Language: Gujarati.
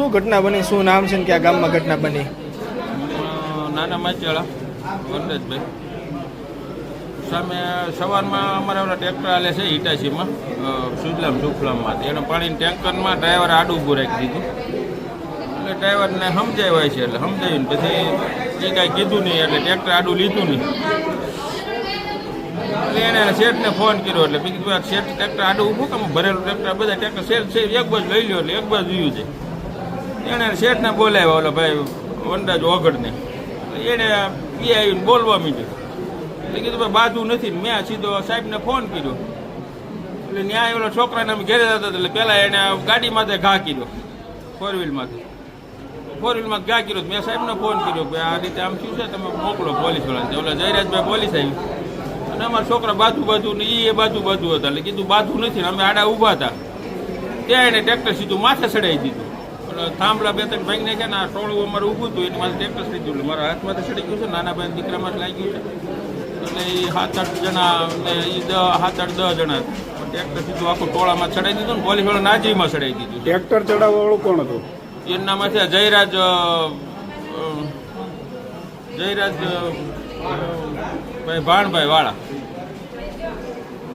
શું ઘટના બની, શું નામ છે ને ક્યાં ગામમાં ઘટના બની? નાના માચેલા વનરાજભાઈ સામે સવારમાં અમારા ઓલા ટ્રેક્ટર હાલે છે હિટાચીમાં સુજલામ સુફલામમાં એને પાણીની ટેન્કરમાં ડ્રાઈવર આડું ઊભું રાખી દીધું. એટલે ડ્રાઈવરને સમજાવ્યા છે એટલે સમજાવ્યું પછી એ કાંઈ કીધું નહીં એટલે ટ્રેક્ટર આડું લીધું નહીં. એટલે એણે શેઠને ફોન કર્યો એટલે મેં કીધું શેઠ ટ્રેક્ટર આડું ઊભું કેમ ભરેલું ટ્રેક્ટર બધા ટ્રેક્ટર શેઠ છે એક બાજુ લઈ લો એટલે એક બાજુ જોયું છે. એણે શેઠને બોલાવ્યા ઓલો ભાઈ વનરાજ ઓગળને. એણે એ આવીને બોલવા માંડ્યું એટલે કીધું ભાઈ બાજુ નથી. મેં સીધો સાહેબને ફોન કર્યો એટલે ન્યાય ઓલો છોકરાને અમે ઘેરે જતા એટલે પહેલાં એને ગાડીમાંથી ઘા કર્યો ફોર વ્હીલમાંથી ઘા કર્યો. મેં સાહેબને ફોન કર્યો કે આ રીતે આમ શું છે તમે મોકલો પોલીસવાળાને. ઓલા જયરાજભાઈ પોલીસ આવી અને અમારા છોકરા બાજુ ને એ બાજુ હતા એટલે કીધું બાજુ નથી ને અમે આડા ઊભા હતા ત્યાં એને ટ્રેક્ટર સીધું માથે ચડાવી દીધું. થાંભલા બે ત્રણ ભાઈ નાખ્યા ને આ ટોળું અમારે ઊભું હતું એની માથે ટ્રેક્ટર ચડી ગયું. મારા હાથમાંથી ચડી ગયું છે, નાના ભાઈ દીકરામાં લાગી ગયું છે. એટલે એ 7-8 જણા ને એ 7-8-10 જણા ટ્રેક્ટર સીધું આખું ટોળામાં ચડાવી દીધું ને પોલીસવાળા નાજીમાં ચડાવી દીધું. ટ્રેક્ટર ચડાવવાવાળું કોણ હતું? એનું નામ છે જયરાજ ભાઈ ભાણભાઈ વાળા.